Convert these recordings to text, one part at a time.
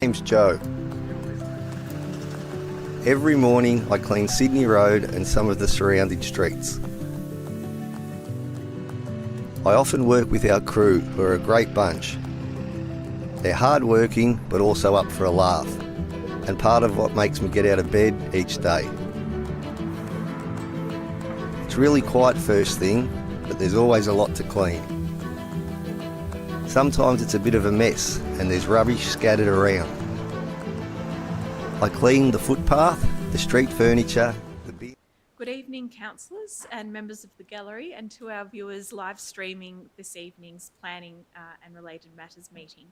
Name's Joe. Every morning I clean Sydney Road and some of the surrounding streets. I often work with our crew, who are a great bunch. They're hard working but also up for a laugh, and part of what makes me get out of bed each day. It's really quiet first thing, but there's always a lot to clean. Sometimes it's a bit of a mess and there's rubbish scattered around. I clean the footpath, the street furniture, the bin. Good evening, councillors and members of the gallery, and to our viewers live streaming this evening's planning and related matters meeting.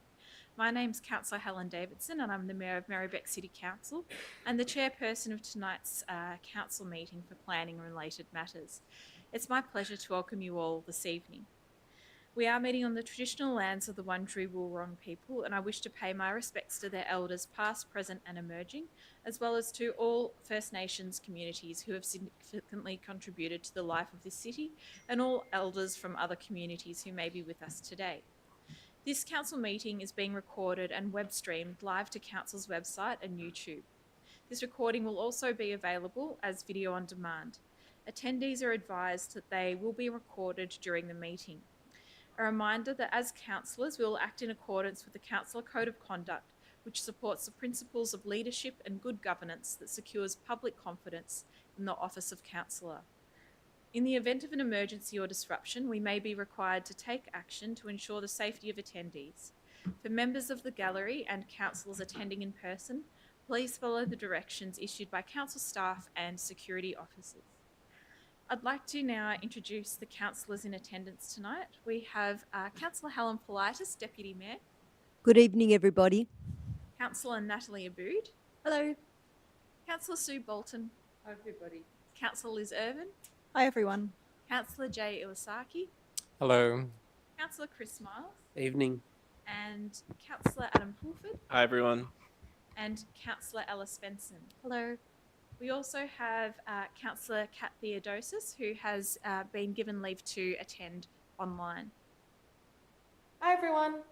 My name's Councillor Helen Davidson and I'm the Mayor of Merri-bek City Council and the chairperson of tonight's council meeting for planning and related matters. It's my pleasure to welcome you all this evening. We are meeting on the traditional lands of the Wurundjeri Wurrung people, and I wish to pay my respects to their elders past, present and emerging, as well as to all First Nations communities who have significantly contributed to the life of this city, and all elders from other communities who may be with us today. This council meeting is being recorded and web streamed live to council's website and YouTube. This recording will also be available as video on demand. Attendees are advised that they will be recorded during the meeting. A reminder that as councillors, we will act in accordance with the Councillor Code of Conduct, which supports the principles of leadership and good governance that secures public confidence in the office of councillor. In the event of an emergency or disruption, we may be required to take action to ensure the safety of attendees. For members of the gallery and councillors attending in person, please follow the directions issued by council staff and security officers. I'd like to now introduce the councillors in attendance tonight. We have Councillor Helen Politis, Deputy Mayor. Good evening, everybody. Councillor Natalie Abood. Hello. Councillor Sue Bolton. Hi, everybody. Councillor Liz Irvin. Hi, everyone. Councillor Jay Iwasaki. Hello. Councillor Chris Miles. Evening. And Councillor Adam Pulford. Hi, everyone. And Councillor Ella Svensson. Hello. We also have Councillor Kat Theodosis, who has been given leave to attend online. Hi, everyone.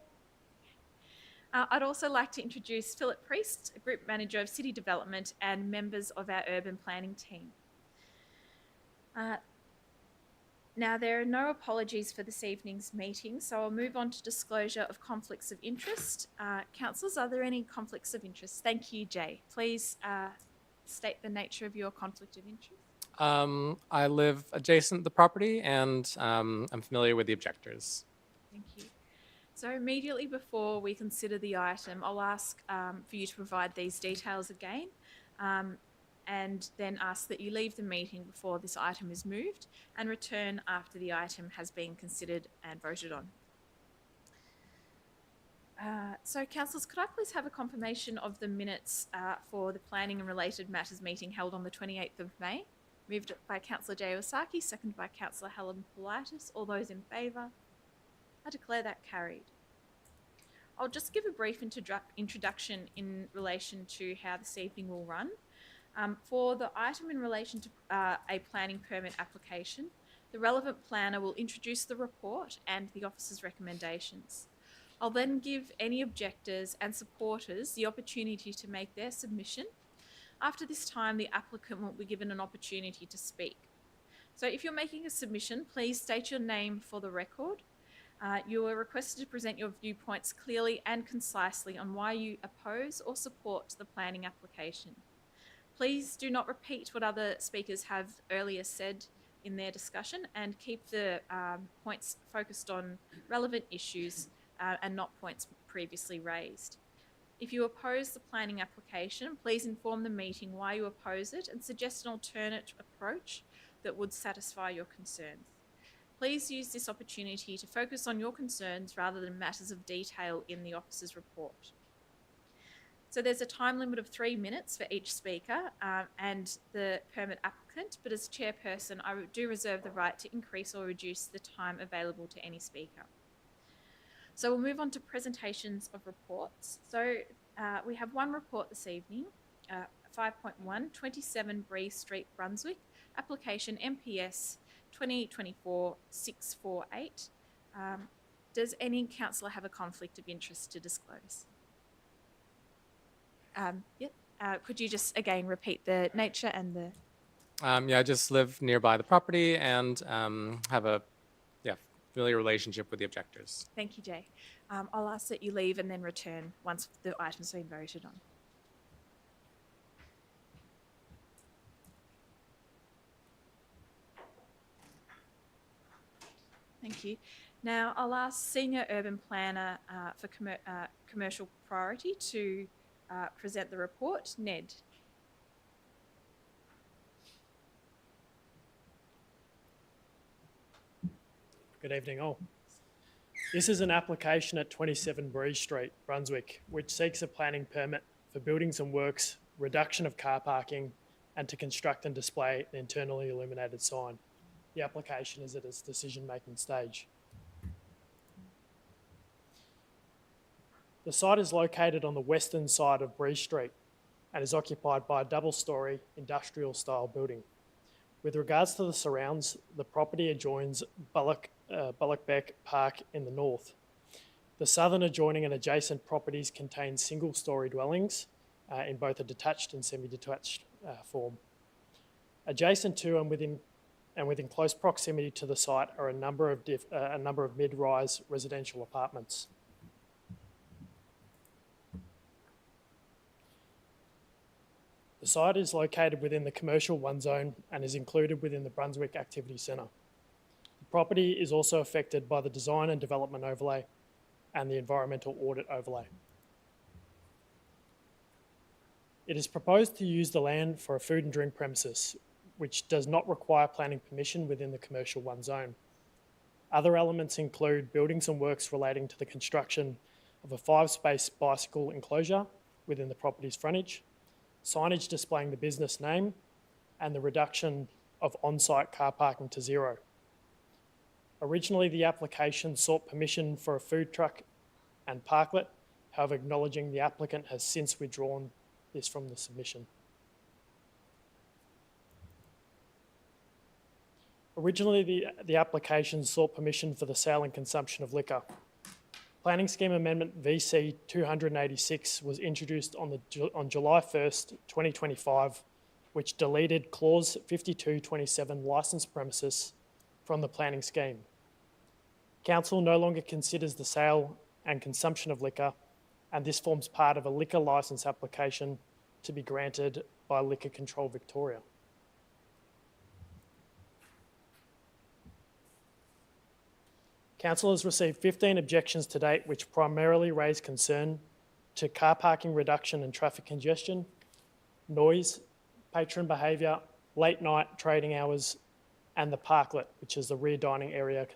I'd also like to introduce Philip Priest, Group Manager of City Development and members of our urban planning team. Now, there are no apologies for this evening's meeting, so I'll move on to disclosure of conflicts of interest. Councillors, are there any conflicts of interest? Thank you, Jay. Please state the nature of your conflict of interest. I live adjacent to the property and I'm familiar with the objectors. Thank you. So immediately before we consider the item, I'll ask for you to provide these details again and then ask that you leave the meeting before this item is moved and return after the item has been considered and voted on. So, councillors, could I please have a confirmation of the minutes for the Planning and Related Matters meeting held on the 28th of May? Moved by Councillor Jay Iwasaki, seconded by Councillor Helen Politis. All those in favour? I declare that carried. I'll just give a brief introduction in relation to how this evening will run. For the item in relation to a planning permit application, the relevant planner will introduce the report and the officer's recommendations. I'll then give any objectors and supporters the opportunity to make their submission. After this time, the applicant will be given an opportunity to speak. So if you're making a submission, please state your name for the record. You are requested to present your viewpoints clearly and concisely on why you oppose or support the planning application. Please do not repeat what other speakers have earlier said in their discussion and keep the points focused on relevant issues and not points previously raised. If you oppose the planning application, please inform the meeting why you oppose it and suggest an alternate approach that would satisfy your concerns. Please use this opportunity to focus on your concerns rather than matters of detail in the officer's report. So there's a time limit of 3 minutes for each speaker and the permit applicant, but as chairperson, I do reserve the right to increase or reduce the time available to any speaker. So we'll move on to presentations of reports. So we have one report this evening, 5.1, 27 Bree Street, Brunswick, application MPS 2024-648. Does any councillor have a conflict of interest to disclose? Yep. Could you just again repeat the nature and the... Yeah, I just live nearby the property and have a familiar relationship with the objectors. Thank you, Jay. I'll ask that you leave and then return once the item's been voted on. Thank you. Now I'll ask Senior Urban Planner for Commercial Priority to present the report. Ned. Good evening all. This is an application at 27 Breeze Street, Brunswick, which seeks a planning permit for buildings and works, reduction of car parking, and to construct and display an internally illuminated sign. The application is at its decision-making stage. The site is located on the western side of Breeze Street and is occupied by a double-storey industrial-style building. With regards to the surrounds, the property adjoins Merri-bek Park in the north. The southern adjoining and adjacent properties contain single-storey dwellings in both a detached and semi-detached form. Adjacent to and within close proximity to the site are a number of mid-rise residential apartments. The site is located within the Commercial 1 zone and is included within the Brunswick Activity Centre. The property is also affected by the Design and Development Overlay and the Environmental Audit Overlay. It is proposed to use the land for a food and drink premises, which does not require planning permission within the Commercial 1 zone. Other elements include buildings and works relating to the construction of a 5-space bicycle enclosure within the property's frontage, signage displaying the business name, and the reduction of on-site car parking to 0. Originally, the application sought permission for a food truck and parklet, however, acknowledging the applicant has since withdrawn this from the submission. Originally, the application sought permission for the sale and consumption of liquor. Planning Scheme Amendment VC 286 was introduced on July 1st, 2025, which deleted Clause 5227 licensed premises from the planning scheme. Council no longer considers the sale and consumption of liquor, and this forms part of a liquor licence application to be granted by Liquor Control Victoria. Council has received 15 objections to date, which primarily raise concern to car parking reduction and traffic congestion, noise, patron behaviour, late night trading hours, and the parklet, which is the rear dining area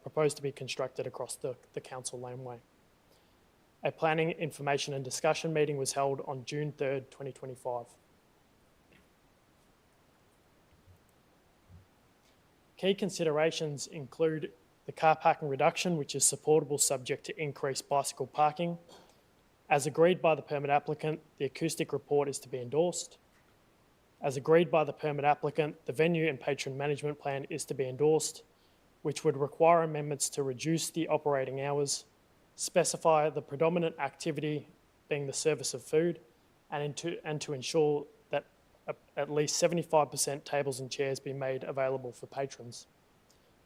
proposed to be constructed across the council laneway. A planning information and discussion meeting was held on June 3rd, 2025. Key considerations include the car parking reduction, which is supportable subject to increased bicycle parking. As agreed by the permit applicant, the acoustic report is to be endorsed. As agreed by the permit applicant, the venue and patron management plan is to be endorsed, which would require amendments to reduce the operating hours, specify the predominant activity being the service of food, and to ensure that at least 75% tables and chairs be made available for patrons.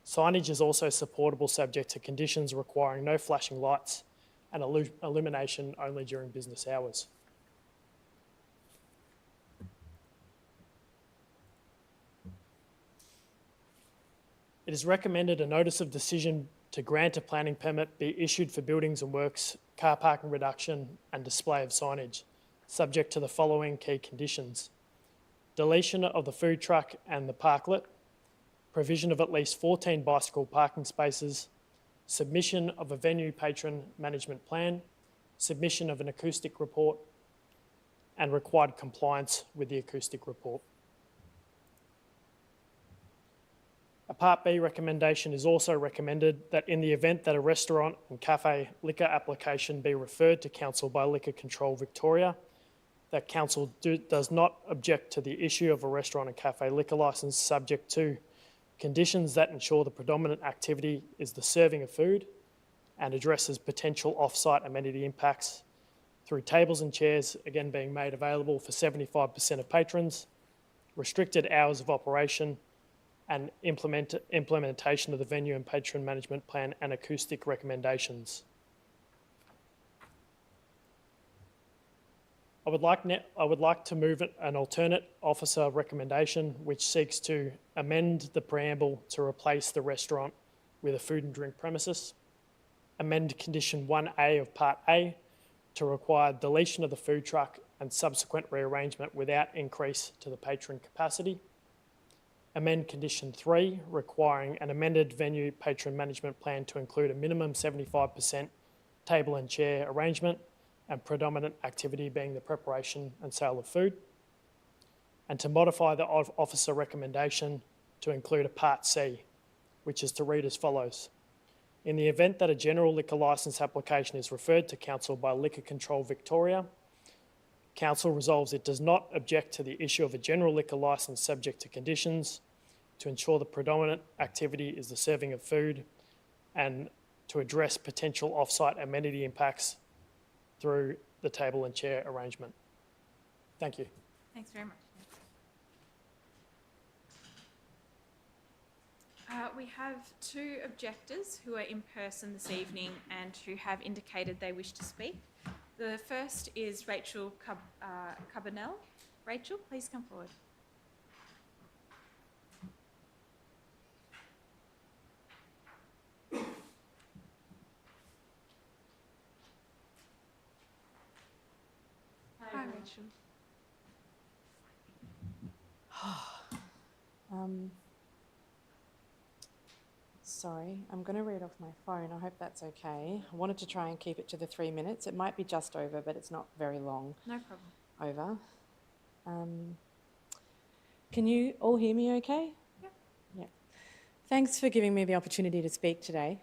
Signage is also supportable subject to conditions requiring no flashing lights and illumination only during business hours. It is recommended a notice of decision to grant a planning permit be issued for buildings and works, car parking reduction and display of signage, subject to the following key conditions: deletion of the food truck and the parklet, provision of at least 14 bicycle parking spaces, submission of a venue patron management plan, submission of an acoustic report, and required compliance with the acoustic report. A Part B recommendation is also recommended that in the event that a restaurant and cafe liquor application be referred to Council by Liquor Control Victoria, that Council does not object to the issue of a restaurant and cafe liquor licence subject to conditions that ensure the predominant activity is the serving of food and addresses potential off-site amenity impacts, through tables and chairs, again being made available for 75% of patrons, restricted hours of operation, and implementation of the venue and patron management plan and acoustic recommendations. I would like to move an alternate officer recommendation which seeks to amend the preamble to replace the restaurant with a food and drink premises, amend condition 1A of Part A to require deletion of the food truck and subsequent rearrangement without increase to the patron capacity, amend condition 3 requiring an amended venue patron management plan to include a minimum 75% table and chair arrangement and predominant activity being the preparation and sale of food, and to modify the officer recommendation to include a Part C, which is to read as follows. In the event that a general liquor licence application is referred to Council by Liquor Control Victoria, Council resolves it does not object to the issue of a general liquor licence subject to conditions to ensure the predominant activity is the serving of food and to address potential off-site amenity impacts through the table and chair arrangement. Thank you. Thanks very much. We have two objectors who are in person this evening and who have indicated they wish to speak. The first is Rachel Cabanel. Rachel, please come forward. Hi, Rachel. Sorry, I'm going to read off my phone. I hope that's okay. I wanted to try and keep it to the 3 minutes. It might be just over, but it's not very long. No problem. Over. Can you all hear me okay? Yep. Yeah. Thanks for giving me the opportunity to speak today.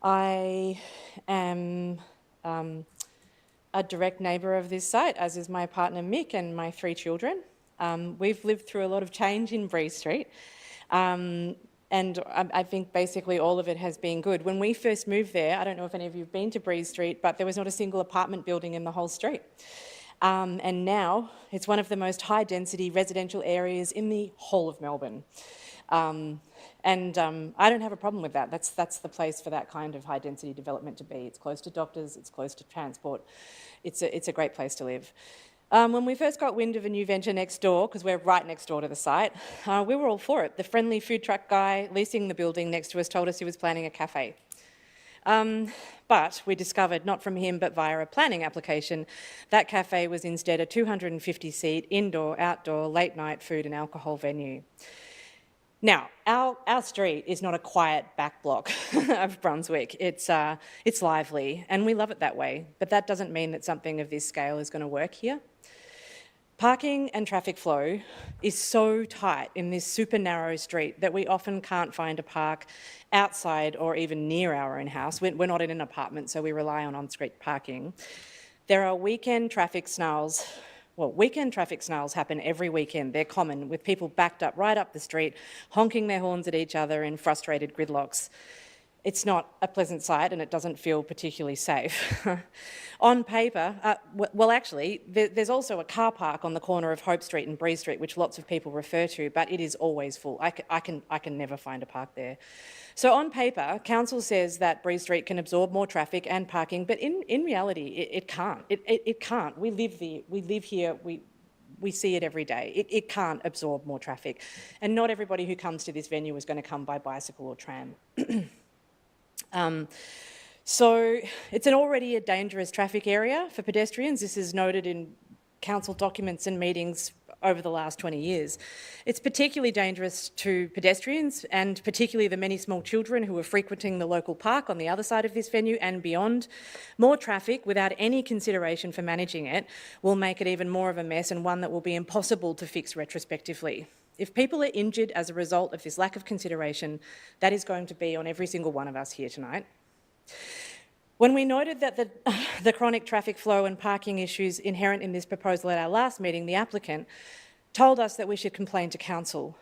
I am a direct neighbour of this site, as is my partner Mick and my 3 children. We've lived through a lot of change in Bree Street. And I think basically all of it has been good. When we first moved there, I don't know if any of you have been to Breeze Street, but there was not a single apartment building in the whole street. And now it's one of the most high-density residential areas in the whole of Melbourne. I don't have a problem with that. That's the place for that kind of high-density development to be. It's close to doctors, it's close to transport. It's a great place to live. When we first got wind of a new venture next door, because we're right next door to the site, we were all for it. The friendly food truck guy leasing the building next to us told us he was planning a cafe. But we discovered, not from him but via a planning application, that cafe was instead a 250-seat indoor, outdoor, late-night food and alcohol venue. Now, our street is not a quiet back block of Brunswick. It's lively, and we love it that way. But that doesn't mean that something of this scale is going to work here. Parking and traffic flow is so tight in this super narrow street that we often can't find a park outside or even near our own house. We're not in an apartment, so we rely on on-street parking. There are weekend traffic snarls. Well, weekend traffic snarls happen every weekend. They're common, with people backed up right up the street, honking their horns at each other in frustrated gridlocks. It's not a pleasant sight and it doesn't feel particularly safe. On paper, actually, there's also a car park on the corner of Hope Street and Bree Street, which lots of people refer to, but it is always full. I can never find a park there. So on paper, council says that Bree Street can absorb more traffic and parking, but in reality, it can't. It can't. We live here. We see it every day. It can't absorb more traffic. And not everybody who comes to this venue is going to come by bicycle or tram. So it's already a dangerous traffic area for pedestrians. This is noted in council documents and meetings over the last 20 years. It's particularly dangerous to pedestrians and particularly the many small children who are frequenting the local park on the other side of this venue and beyond. More traffic without any consideration for managing it will make it even more of a mess and one that will be impossible to fix retrospectively. If people are injured as a result of this lack of consideration, that is going to be on every single one of us here tonight. When we noted that the chronic traffic flow and parking issues inherent in this proposal at our last meeting, the applicant told us that we should complain to council.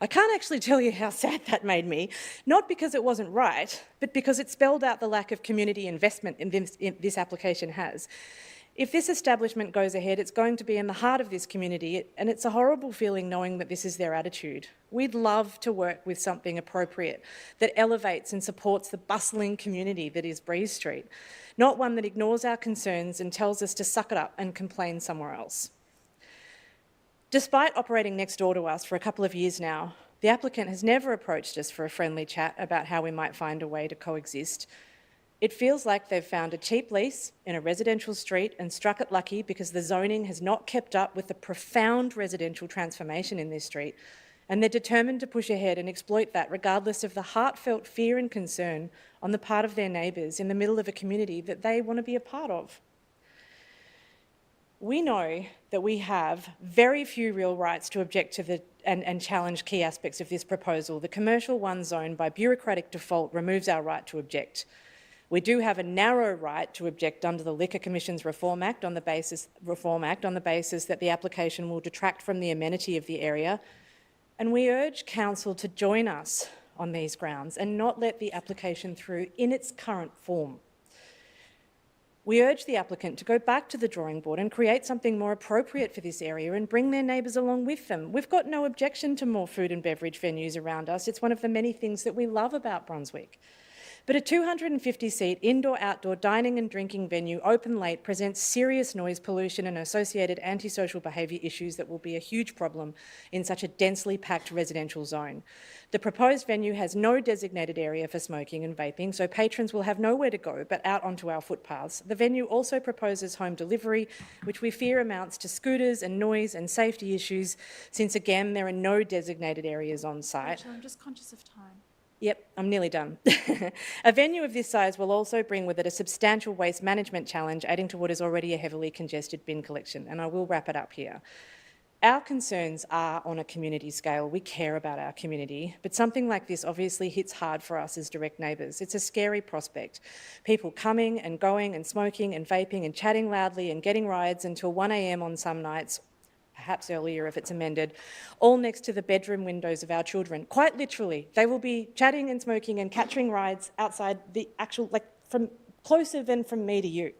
I can't actually tell you how sad that made me, not because it wasn't right, but because it spelled out the lack of community investment this application has. If this establishment goes ahead, it's going to be in the heart of this community, and it's a horrible feeling knowing that this is their attitude. We'd love to work with something appropriate that elevates and supports the bustling community that is Breeze Street, not one that ignores our concerns and tells us to suck it up and complain somewhere else. Despite operating next door to us for a couple of years now, the applicant has never approached us for a friendly chat about how we might find a way to coexist. It feels like they've found a cheap lease in a residential street and struck it lucky because the zoning has not kept up with the profound residential transformation in this street, and they're determined to push ahead and exploit that regardless of the heartfelt fear and concern on the part of their neighbours in the middle of a community that they want to be a part of. We know that we have very few real rights to object to and challenge key aspects of this proposal. The commercial one zone, by bureaucratic default, removes our right to object. We do have a narrow right to object under the Liquor Commission's Reform Act on the basis that the application will detract from the amenity of the area, and we urge Council to join us on these grounds and not let the application through in its current form. We urge the applicant to go back to the drawing board and create something more appropriate for this area and bring their neighbours along with them. We've got no objection to more food and beverage venues around us. It's one of the many things that we love about Brunswick. But a 250-seat indoor-outdoor dining and drinking venue open late presents serious noise pollution and associated antisocial behaviour issues that will be a huge problem in such a densely packed residential zone. The proposed venue has no designated area for smoking and vaping, so patrons will have nowhere to go but out onto our footpaths. The venue also proposes home delivery, which we fear amounts to scooters and noise and safety issues, since again there are no designated areas on site. Rachel, I'm just conscious of time. Yep, I'm nearly done. A venue of this size will also bring with it a substantial waste management challenge, adding to what is already a heavily congested bin collection, and I will wrap it up here. Our concerns are on a community scale. We care about our community, but something like this obviously hits hard for us as direct neighbours. It's a scary prospect. People coming and going and smoking and vaping and chatting loudly and getting rides until 1 a.m. on some nights, perhaps earlier if it's amended, all next to the bedroom windows of our children. Quite literally, they will be chatting and smoking and catching rides outside the actual, from closer than from me to you.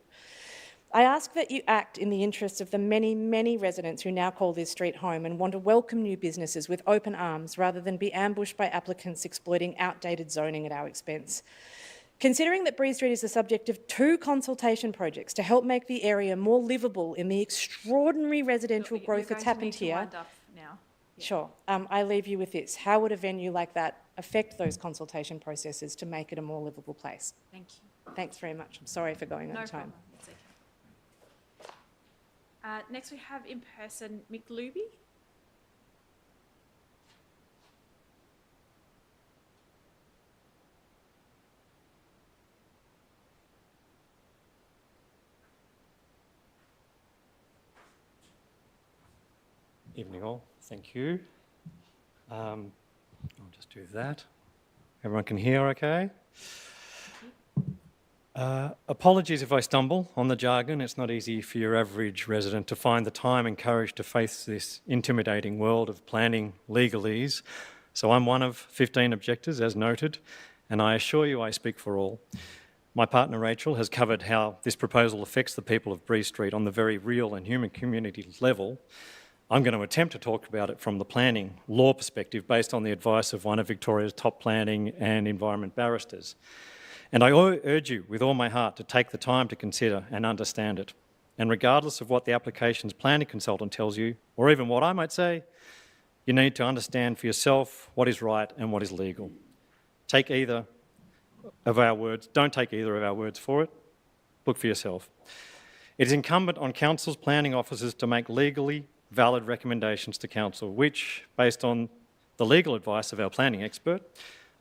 I ask that you act in the interests of the many, many residents who now call this street home and want to welcome new businesses with open arms rather than be ambushed by applicants exploiting outdated zoning at our expense. Considering that Breeze Street is the subject of 2 consultation projects to help make the area more livable in the extraordinary residential growth that's happened here. Wind up now. Yeah. Sure. I leave you with this. How would a venue like that affect those consultation processes to make it a more livable place? Thank you. Thanks very much. I'm sorry for going over No time. problem. It's okay. Next we have in person Mick Luby. Evening all, thank you. I'll just do that. Everyone can hear okay? Apologies if I stumble on the jargon. It's not easy for your average resident to find the time and courage to face this intimidating world of planning legalese. So I'm one of 15 objectors, as noted, and I assure you I speak for all. My partner Rachel has covered how this proposal affects the people of Breeze Street on the very real and human community level. I'm going to attempt to talk about it from the planning law perspective based on the advice of one of Victoria's top planning and environment barristers. And I urge you with all my heart to take the time to consider and understand it. And regardless of what the application's planning consultant tells you, or even what I might say, you need to understand for yourself what is right and what is legal. Take either of our words, don't take either of our words for it, look for yourself. It is incumbent on Council's planning officers to make legally valid recommendations to Council, which, based on the legal advice of our planning expert,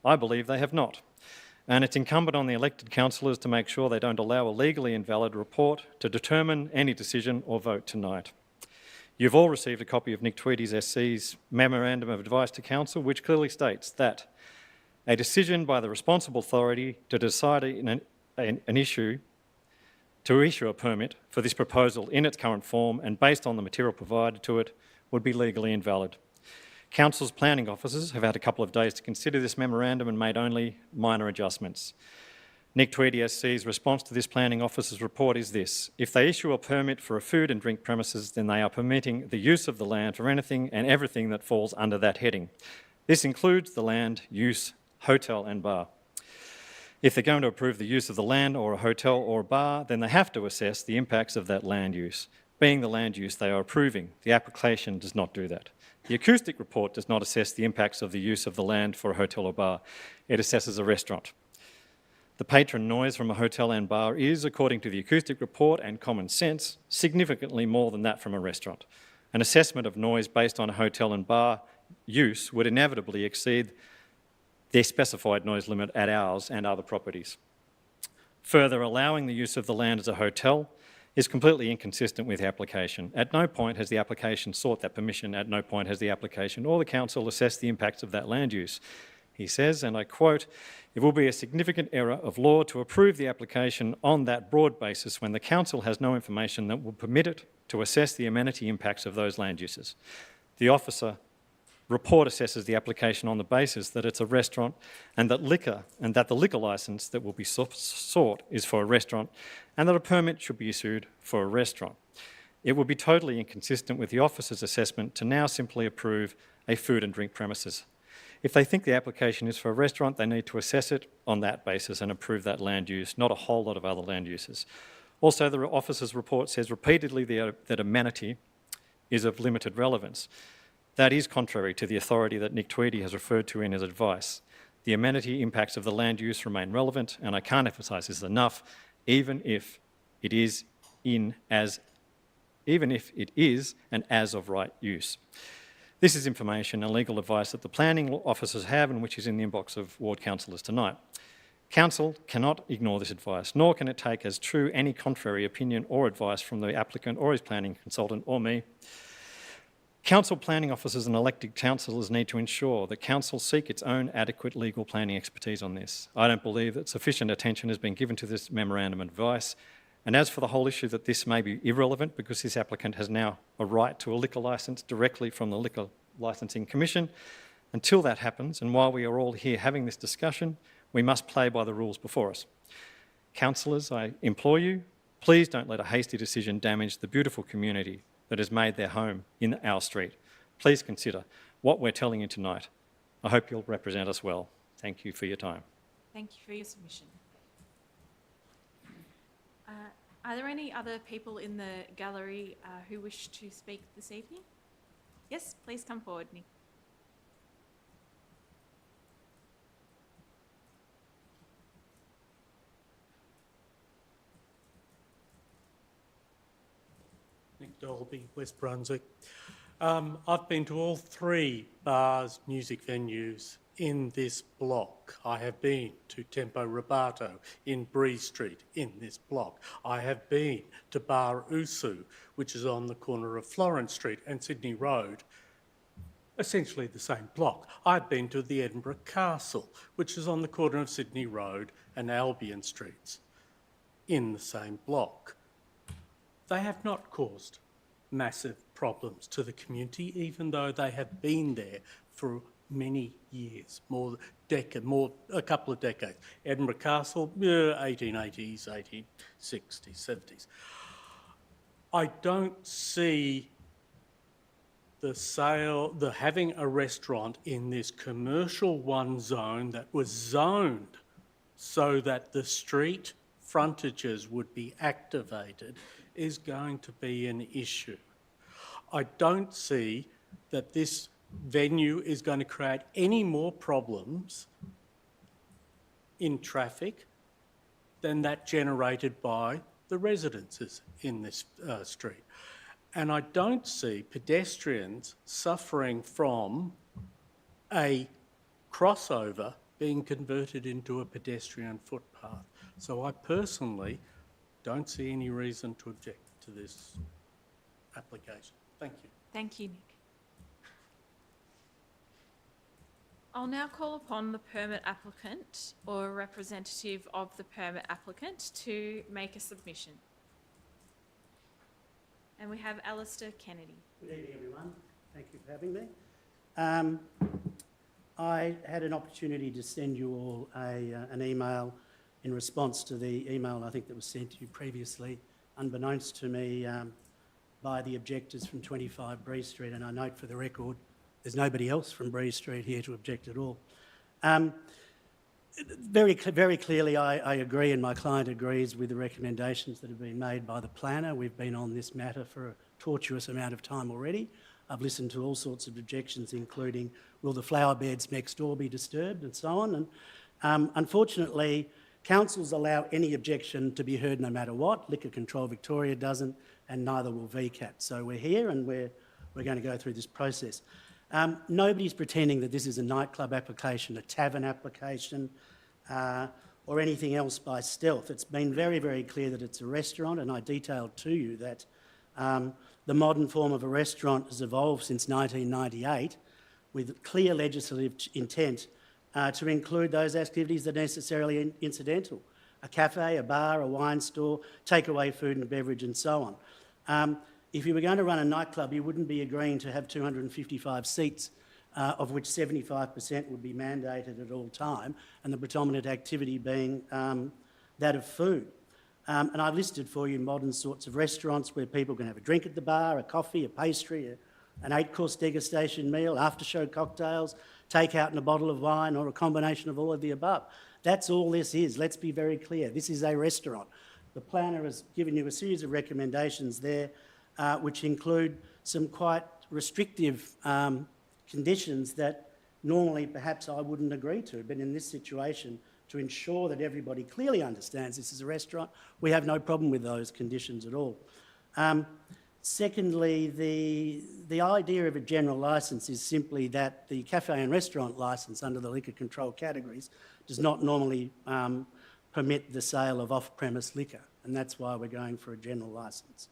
I believe they have not. And it's incumbent on the elected councillors to make sure they don't allow a legally invalid report to determine any decision or vote tonight. You've all received a copy of Nick Tweedy's SC's Memorandum of Advice to Council, which clearly states that a decision by the responsible authority to decide an issue to issue a permit for this proposal in its current form and based on the material provided to it would be legally invalid. Council's planning officers have had a couple of days to consider this memorandum and made only minor adjustments. Nick Tweedy SC's response to this planning officer's report is this: if they issue a permit for a food and drink premises, then they are permitting the use of the land for anything and everything that falls under that heading. This includes the land, use, hotel and bar. If they're going to approve the use of the land or a hotel or a bar, then they have to assess the impacts of that land use. Being the land use they are approving, the application does not do that. The acoustic report does not assess the impacts of the use of the land for a hotel or bar. It assesses a restaurant. The patron noise from a hotel and bar is, according to the acoustic report and common sense, significantly more than that from a restaurant. An assessment of noise based on a hotel and bar use would inevitably exceed their specified noise limit at ours and other properties. Further, allowing the use of the land as a hotel is completely inconsistent with the application. At no point has the application sought that permission. At no point has the application or the council assessed the impacts of that land use. He says, and I quote, "It will be a significant error of law to approve the application on that broad basis when the council has no information that will permit it to assess the amenity impacts of those land uses. The officer report assesses the application on the basis that it's a restaurant and that the liquor licence that will be sought is for a restaurant and that a permit should be issued for a restaurant. It would be totally inconsistent with the officer's assessment to now simply approve a food and drink premises. If they think the application is for a restaurant, they need to assess it on that basis and approve that land use, not a whole lot of other land uses. Also, the officer's report says repeatedly that amenity is of limited relevance. That is contrary to the authority that Nick Tweedy has referred to in his advice. The amenity impacts of the land use remain relevant, and I can't emphasise this enough, even if it is an as of right use. This is information and legal advice that the planning officers have and which is in the inbox of ward councillors tonight. Council cannot ignore this advice, nor can it take as true any contrary opinion or advice from the applicant or his planning consultant or me. Council planning officers and elected councillors need to ensure that council seek its own adequate legal planning expertise on this. I don't believe that sufficient attention has been given to this memorandum of advice. And as for the whole issue that this may be irrelevant because this applicant has now a right to a liquor licence directly from the Liquor Licensing Commission, until that happens, and while we are all here having this discussion, we must play by the rules before us. Councillors, I implore you, please don't let a hasty decision damage the beautiful community that has made their home in our street. Please consider what we're telling you tonight. I hope you'll represent us well. Thank you for your time. Thank you for your submission. Are there any other people in the gallery who wish to speak this evening? Yes, please come forward, Nick. Nick Dolby, West Brunswick. I've been to all three bars, music venues in this block. I have been to Tempo Rubato in Breeze Street in this block. I have been to Bar Usu, which is on the corner of Florence Street and Sydney Road, essentially the same block. I've been to the Edinburgh Castle, which is on the corner of Sydney Road and Albion Streets in the same block. They have not caused massive problems to the community, even though they have been there for many years, a couple of decades. Edinburgh Castle, 1880s, 1860s, 70s. I don't see having a restaurant in this commercial one zone that was zoned so that the street frontages would be activated is going to be an issue. I don't see that this venue is going to create any more problems in traffic than that generated by the residences in this street. And I don't see pedestrians suffering from a crossover being converted into a pedestrian footpath. So I personally don't see any reason to object to this application. Thank you. Thank you, Nick. I'll now call upon the permit applicant or a representative of the permit applicant to make a submission. And we have Alistair Kennedy. Good evening, everyone. Thank you for having me. I had an opportunity to send you all an email in response to the email I think that was sent to you previously, unbeknownst to me, by the objectors from 25 Bree Street, and I note for the record there's nobody else from Bree Street here to object at all. Very clearly, I agree, and my client agrees with the recommendations that have been made by the planner. We've been on this matter for a tortuous amount of time already. I've listened to all sorts of objections, including will the flower beds next door be disturbed and so on. And unfortunately, councils allow any objection to be heard no matter what. Liquor Control Victoria doesn't, and neither will VCAT. So we're here and we're going to go through this process. Nobody's pretending that this is a nightclub application, a tavern application, or anything else by stealth. It's been very, very clear that it's a restaurant, and I detailed to you that the modern form of a restaurant has evolved since 1998 with clear legislative intent to include those activities that are necessarily incidental. A cafe, a bar, a wine store, takeaway food and beverage and so on. If you were going to run a nightclub, you wouldn't be agreeing to have 255 seats, of which 75% would be mandated at all time, and the predominant activity being that of food. And I've listed for you modern sorts of restaurants where people can have a drink at the bar, a coffee, a pastry, an 8-course degustation meal, after-show cocktails, take out in a bottle of wine, or a combination of all of the above. That's all this is. Let's be very clear. This is a restaurant. The planner has given you a series of recommendations there, which include some quite restrictive conditions that normally perhaps I wouldn't agree to. But in this situation, to ensure that everybody clearly understands this is a restaurant, we have no problem with those conditions at all. Secondly, the idea of a general licence is simply that the cafe and restaurant licence under the liquor control categories does not normally permit the sale of off-premise liquor, and that's why we're going for a general licence.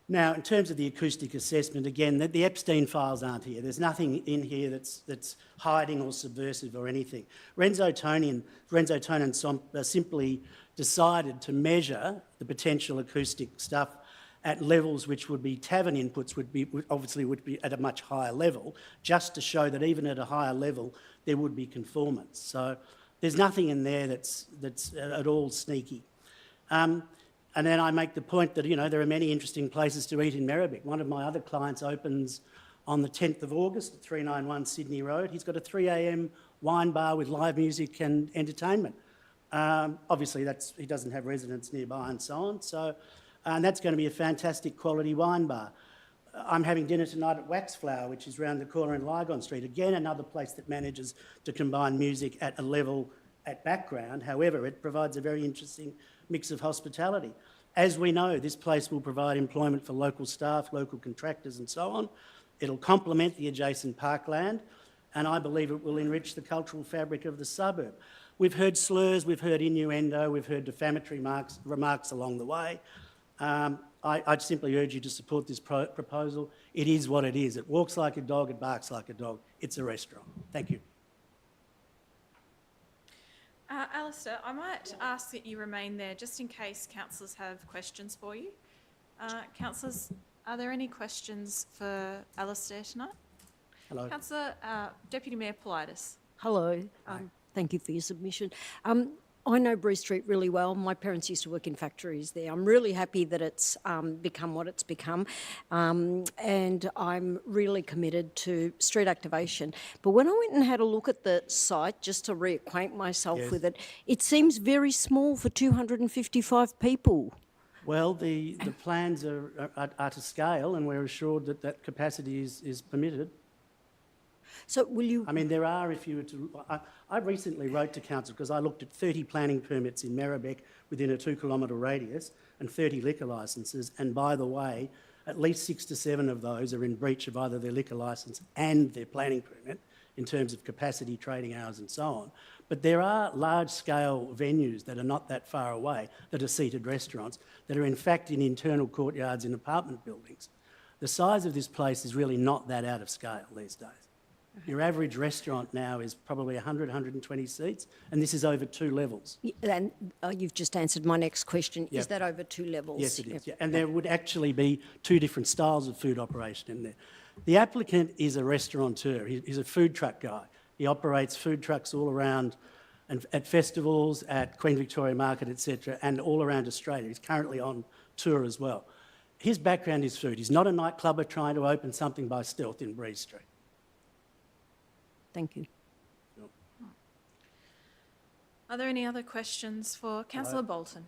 Now, in terms of the acoustic assessment, again, the Epstein files aren't here. There's nothing in here that's hiding or subversive or anything. Renzo Tonin simply decided to measure the potential acoustic stuff at levels which would be tavern inputs, would be at a much higher level, just to show that even at a higher level there would be conformance. So there's nothing in there that's at all sneaky. And then I make the point that, you know, there are many interesting places to eat in Merri-bek. One of my other clients opens on the 10th of August at 391 Sydney Road. He's got a 3 a.m. wine bar with live music and entertainment. Obviously, he doesn't have residents nearby and so on. So, and that's going to be a fantastic quality wine bar. I'm having dinner tonight at Waxflower, which is round the corner in Lygon Street. Again, another place that manages to combine music at a level at background. However, it provides a very interesting mix of hospitality. As we know, this place will provide employment for local staff, local contractors and so on. It'll complement the adjacent parkland, and I believe it will enrich the cultural fabric of the suburb. We've heard slurs, we've heard innuendo, we've heard defamatory remarks along the way. I'd simply urge you to support this proposal. It is what it is. It walks like a dog, it barks like a dog. It's a restaurant. Thank you. Alistair, I might ask that you remain there just in case councillors have questions for you. Councillors, are there any questions for Alistair tonight? Hello. Councillor, Deputy Mayor Politis. Hello. Thank you for your submission. I know Bree Street really well. My parents used to work in factories there. I'm really happy that it's become what it's become, and I'm really committed to street activation. But when I went and had a look at the site, just to reacquaint myself with it, it seems very small for 255 people. Well, the plans are to scale, and we're assured that that capacity is permitted. So will you... I mean, there are, if you were to... I recently wrote to council because I looked at 30 planning permits in Merri-bek within a 2-kilometre radius and 30 liquor licences, and by the way, at least 6 to 7 of those are in breach of either their liquor licence and their planning permit in terms of capacity, trading hours and so on. But there are large-scale venues that are not that far away that are seated restaurants that are in fact in internal courtyards in apartment buildings. The size of this place is really not that out of scale these days. Your average restaurant now is probably 100, 120 seats, and this is over 2 levels. And you've just answered my next question. Yep. Is that over 2 levels? Yes, it is. Yeah. And there would actually be 2 different styles of food operation in there. The applicant is a restaurateur. He's a food truck guy. He operates food trucks all around, and at festivals, at Queen Victoria Market, etc., and all around Australia. He's currently on tour as well. His background is food. He's not a nightclubber trying to open something by stealth in Breeze Street. Thank you. Are there any other questions for Councillor Bolton?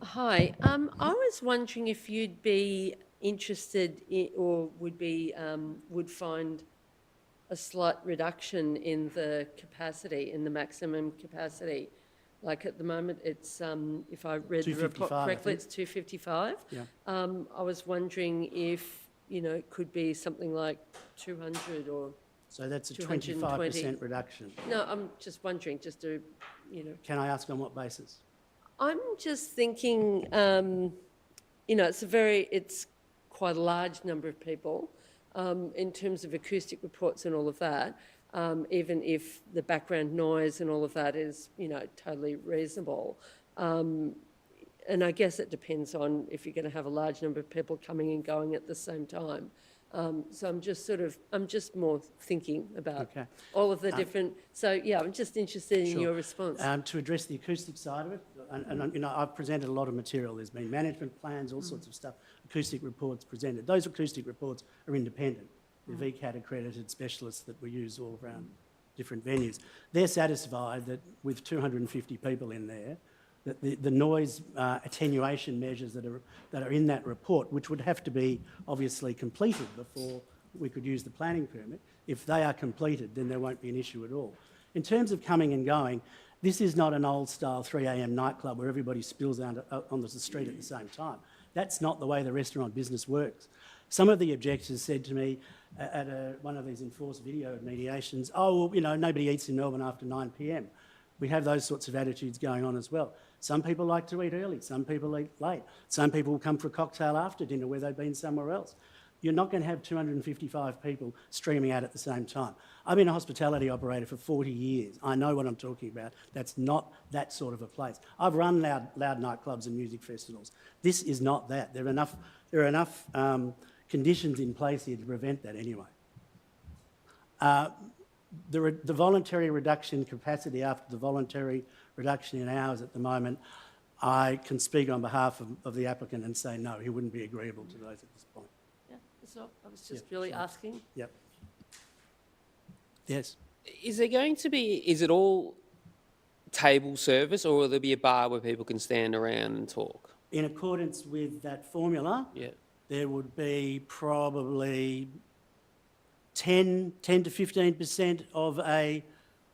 Hi. I was wondering if you'd be interested in, or would find a slight reduction in the capacity, in the maximum capacity. Like at the moment, it's, if I read the report 255, correctly, it's 255. Yeah. I was wondering if, it could be something like 200 or... So that's a 220. 25% reduction. No, I'm just wondering, just to, Can I ask on what basis? I'm just thinking, it's quite a large number of people in terms of acoustic reports and all of that, even if the background noise and all of that is, totally reasonable. And I guess it depends on if you're going to have a large number of people coming and going at the same time. So I'm just more thinking about all of the different, I'm just interested in your response. To address the acoustic side of it, and I've presented a lot of material. There's been management plans, all sorts of stuff, acoustic reports presented. Those acoustic reports are independent. They're VCAT accredited specialists that we use all around different venues. They're satisfied that with 250 people in there, that the noise attenuation measures that are in that report, which would have to be obviously completed before we could use the planning permit, if they are completed, then there won't be an issue at all. In terms of coming and going, this is not an old-style 3 a.m. nightclub where everybody spills out on the street at the same time. That's not the way the restaurant business works. Some of the objectors said to me at one of these enforced video mediations, nobody eats in Melbourne after 9 p.m. We have those sorts of attitudes going on as well. Some people like to eat early, some people eat late. Some people will come for a cocktail after dinner where they've been somewhere else. You're not going to have 255 people streaming out at the same time. I've been a hospitality operator for 40 years. I know what I'm talking about. That's not that sort of a place. I've run loud nightclubs and music festivals. This is not that. There are enough conditions in place here to prevent that anyway. The voluntary reduction in capacity after the voluntary reduction in hours at the moment, I can speak on behalf of the applicant and say no, he wouldn't be agreeable to those at this point. Yeah, that's all. I was just really asking. Yep. Yes. Is it all table service, or will there be a bar where people can stand around and talk? In accordance with that formula, there would be probably 10 to 15% of a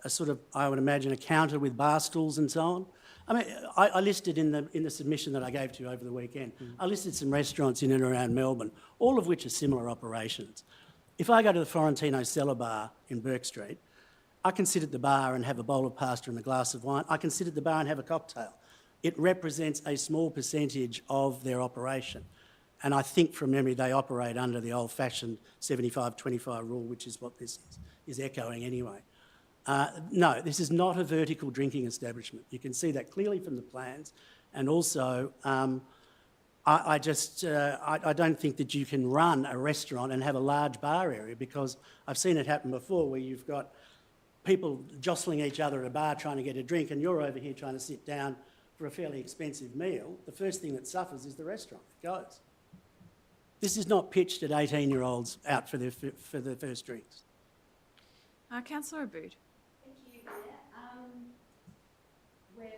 sort of, I would imagine, a counter with bar stools and so on. I mean, I listed in the submission that I gave to you over the weekend, I listed some restaurants in and around Melbourne, all of which are similar operations. If I go to the Florentino Cellar Bar in Burke Street, I can sit at the bar and have a bowl of pasta and a glass of wine. I can sit at the bar and have a cocktail. It represents a small percentage of their operation. And I think from memory they operate under the old-fashioned 75-25 rule, which is what this is echoing anyway. No, this is not a vertical drinking establishment. You can see that clearly from the plans. And also, I don't think that you can run a restaurant and have a large bar area, because I've seen it happen before where you've got people jostling each other at a bar trying to get a drink, and you're over here trying to sit down for a fairly expensive meal. The first thing that suffers is the restaurant. It goes. This is not pitched at 18-year-olds out for their first drinks. Councillor Abood. Thank you. We're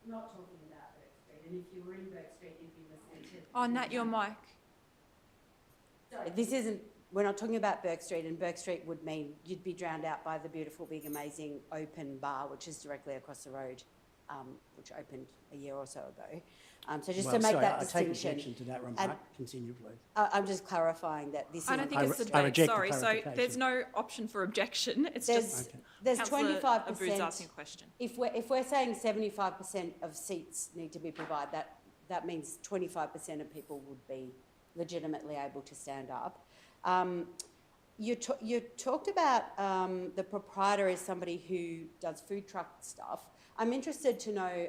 not talking about Burke Street, and if you were in Burke Street, you'd be listening to... Oh, Nat, your mic. Sorry, we're not talking about Burke Street, and Burke Street would mean you'd be drowned out by the beautiful, big, amazing open bar, which is directly across the road, which opened a year or so ago. So just to make that distinction. I take objection to that remark. Continue, please. I'm just clarifying that this is... I don't think it's the debate, sorry. So there's no option for objection. It's there's 25%. Abood's asking a question. If we're saying 75% of seats need to be provided, that means 25% of people would be legitimately able to stand up. You talked about the proprietor as somebody who does food truck stuff. I'm interested to know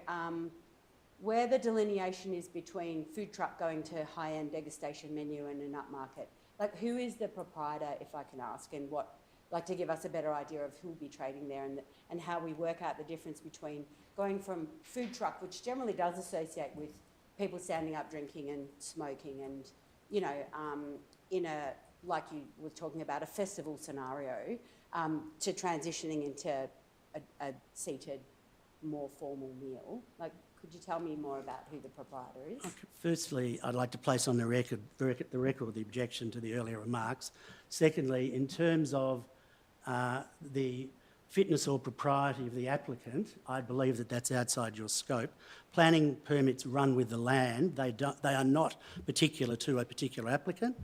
where the delineation is between food truck going to high-end degustation menu and an upmarket, like who is the proprietor, if I can ask, and what, like to give us a better idea of who will be trading there and how we work out the difference between going from food truck, which generally does associate with people standing up drinking and smoking and, you know, in a, like you were talking about, a festival scenario, to transitioning into a seated, more formal meal. Like, could you tell me more about who the proprietor is? Okay. Firstly, I'd like to place on the record the objection to the earlier remarks. Secondly, in terms of the fitness or propriety of the applicant, I believe that that's outside your scope. Planning permits run with the land. They are not particular to a particular applicant.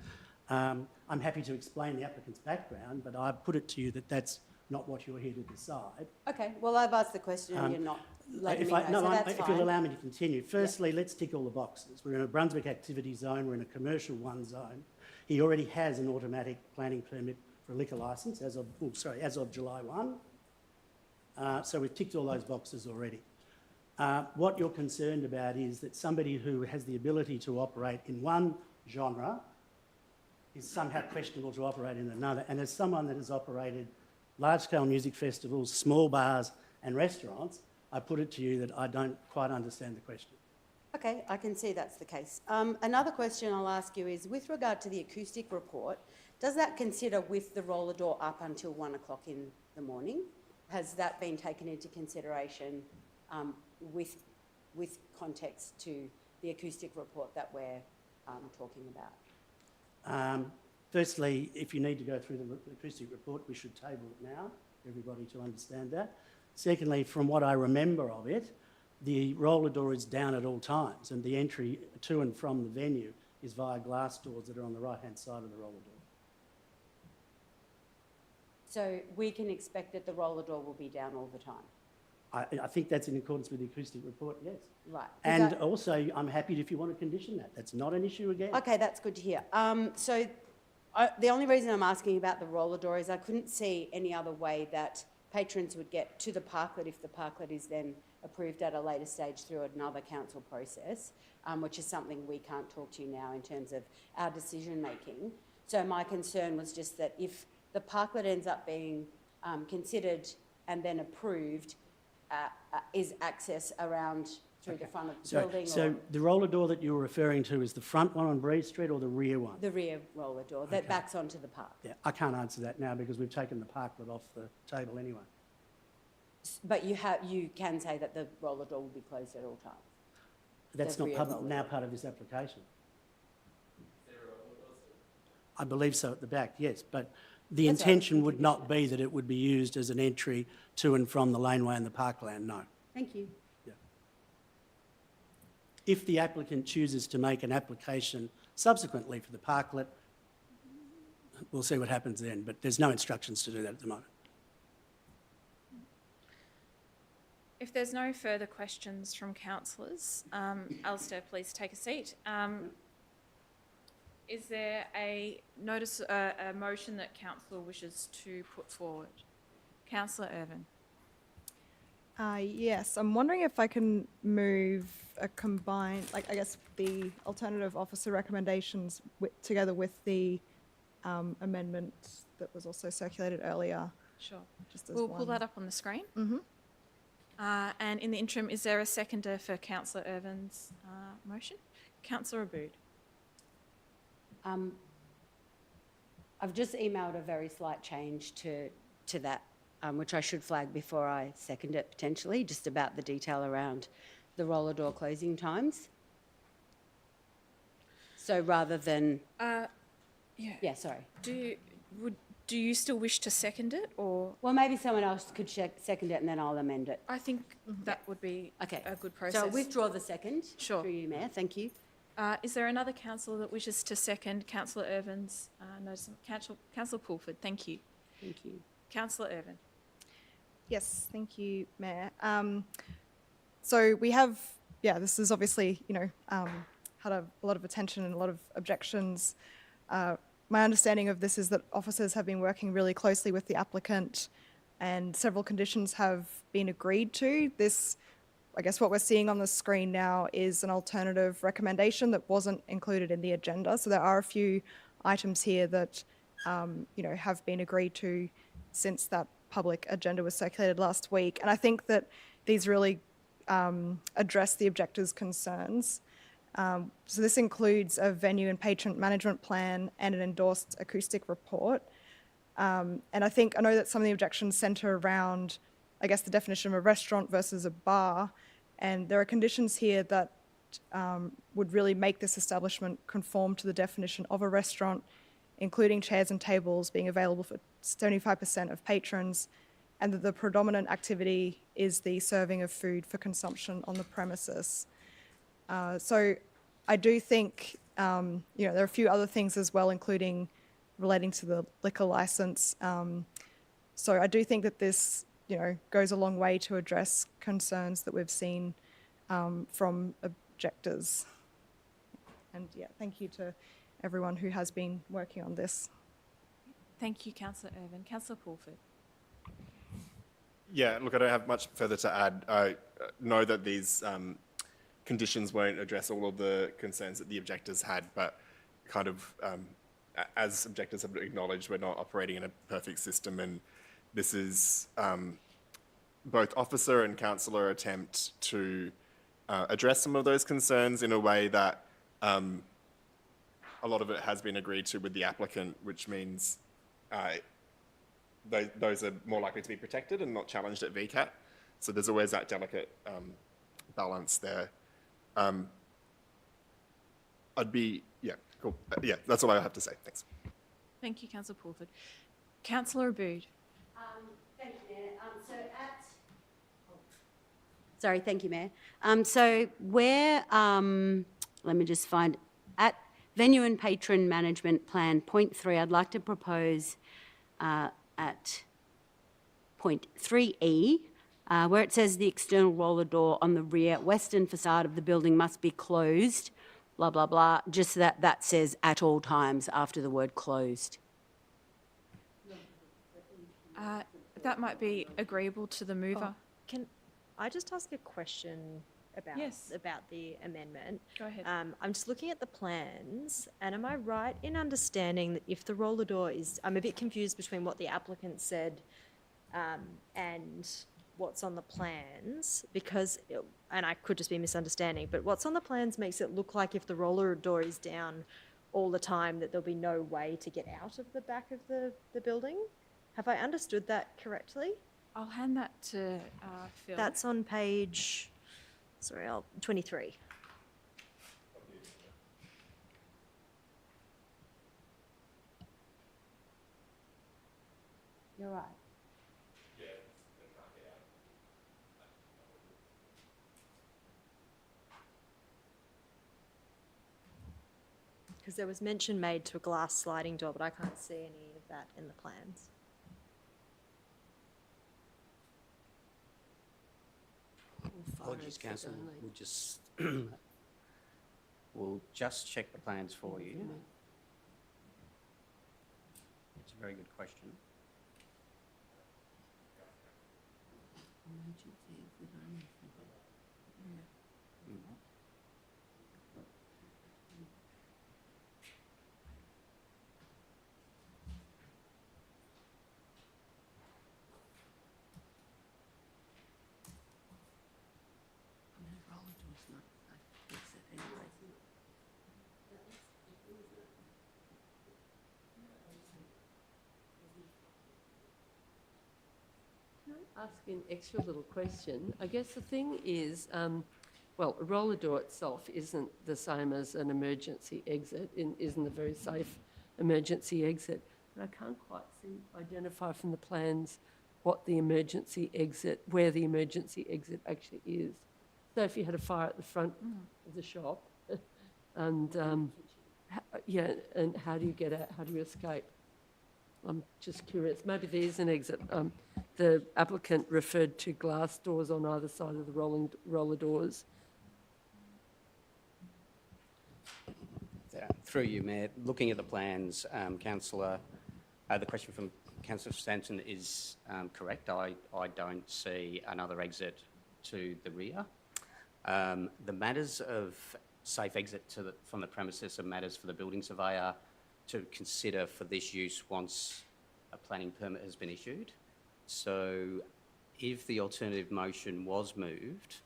I'm happy to explain the applicant's background, but I put it to you that that's not what you're here to decide. Okay, well, I've asked the question and you're not letting me know, so that's if fine. you'll allow me to continue. Firstly, let's tick all the boxes. We're in a Brunswick activity zone, we're in a commercial 1 zone. He already has an automatic planning permit for a liquor licence as of July 1. So we've ticked all those boxes already. What you're concerned about is that somebody who has the ability to operate in one genre is somehow questionable to operate in another. And as someone that has operated large-scale music festivals, small bars and restaurants, I put it to you that I don't quite understand the question. Okay, I can see that's the case. Another question I'll ask you is, with regard to the acoustic report, does that consider with the roller door up until 1 o'clock in the morning? Has that been taken into consideration with context to the acoustic report that we're talking about? Firstly, if you need to go through the acoustic report, we should table it now for everybody to understand that. Secondly, from what I remember of it, the roller door is down at all times and the entry to and from the venue is via glass doors that are on the right-hand side of the roller door. So we can expect that the roller door will be down all the time? I think that's in accordance with the acoustic report, yes. Right. And also, I'm happy if you want to condition that. That's not an issue again. Okay, that's good to hear. The only reason I'm asking about the roller door is I couldn't see any other way that patrons would get to the parklet if the parklet is then approved at a later stage through another council process, which is something we can't talk to now in terms of our decision making. So my concern was just that if the parklet ends up being considered and then approved, is access around through the front of the building? So the roller door that you were referring to is the front one on Breeze Street or the rear one? The rear roller door that backs onto the park. Yeah, I can't answer that now because we've taken the parklet off the table anyway. But you can say that the roller door will be closed at all times? That's not now part of this application. I believe so at the back, yes, but the intention would not be that it would be used as an entry to and from the laneway and the parkland, no. Thank you. Yeah. If the applicant chooses to make an application subsequently for the parklet, we'll see what happens then, but there's no instructions to do that at the moment. If there's no further questions from councillors, Alistair, please take a seat. Is there a motion that councillor wishes to put forward? Councillor Irvin. Yes, I'm wondering if I can move a combined, like I guess the alternative officer recommendations together with the amendment that was also circulated earlier. Sure. Just as We'll one. pull that up on the screen. Mm-hmm. And in the interim, is there a seconder for Councillor Irvin's motion? Councillor Abood. I've just emailed a very slight change to that, which I should flag before I second it potentially, just about the detail around the roller door closing times. So rather than... Yeah, sorry. Do you still wish to second it, or...? Well, maybe someone else could second it and then I'll amend it. I think that would be a good process. So I'll withdraw the second. Sure. Through you, Mayor. Thank you. Is there another councillor that wishes to second Councillor Irvin's notice? Councillor Pulford, thank you. Thank you. Councillor Irvin. Yes, thank you, Mayor. So we have, this is obviously, had a lot of attention and a lot of objections. My understanding of this is that officers have been working really closely with the applicant and several conditions have been agreed to. This I guess what we're seeing on the screen now is an alternative recommendation that wasn't included in the agenda. So there are a few items here that, have been agreed to since that public agenda was circulated last week. And I think that these really address the objectors' concerns. So this includes a venue and patron management plan and an endorsed acoustic report. And I know that some of the objections centre around, I guess, the definition of a restaurant versus a bar. And there are conditions here that would really make this establishment conform to the definition of a restaurant, including chairs and tables being available for 75% of patrons, and that the predominant activity is the serving of food for consumption on the premises. So I do think, there are a few other things as well, including relating to the liquor license. So I do think that this, goes a long way to address concerns that we've seen from objectors. And yeah, thank you to everyone who has been working on this. Thank you, Councillor Irvin. Councillor Pulford. Yeah, look, I don't have much further to add. I know that these conditions won't address all of the concerns that the objectors had, but kind of, as objectors have acknowledged, we're not operating in a perfect system, and this is both officer and councillor attempt to address some of those concerns in a way that a lot of it has been agreed to with the applicant, which means those are more likely to be protected and not challenged at VCAT. So there's always that delicate balance there. Yeah, cool. Yeah, that's all I have to say. Thanks. Thank you, Councillor Pulford. Councillor Abood. Thank you, Mayor. Thank you, Mayor. So where, let me just find, at Venue and Patron Management Plan, point 3, I'd like to propose at point 3E, where it says the external roller door on the rear western facade of the building must be closed, blah, blah, blah, just that says at all times after the word closed. That might be agreeable to the mover. Can I just ask a question about the amendment? Go ahead. I'm just looking at the plans, and am I right in understanding that if the roller door is, I'm a bit confused between what the applicant said and what's on the plans, because, and I could just be misunderstanding, but what's on the plans makes it look like if the roller door is down all the time that there'll be no way to get out of the back of the building. Have I understood that correctly? I'll hand that to Phil. That's on page, 23. You're right. Because there was mention made to a glass sliding door, but I can't see any of that in the plans. Apologies, Council. We'll just check the plans for you. It's a very good question. Ask an extra little question. I guess the thing is, well, a roller door itself isn't the same as an emergency exit, isn't a very safe emergency exit. But I can't quite identify from the plans what the emergency exit, where the emergency exit actually is. So if you had a fire at the front of the shop, and and how do you get out? How do you escape? I'm just curious. Maybe there's an exit. The applicant referred to glass doors on either side of the roller doors. Through you, Mayor, looking at the plans, Councillor, the question from Councillor Stanton is correct. I don't see another exit to the rear. The matters of safe exit from the premises are matters for the building surveyor to consider for this use once a planning permit has been issued. So if the alternative motion was moved,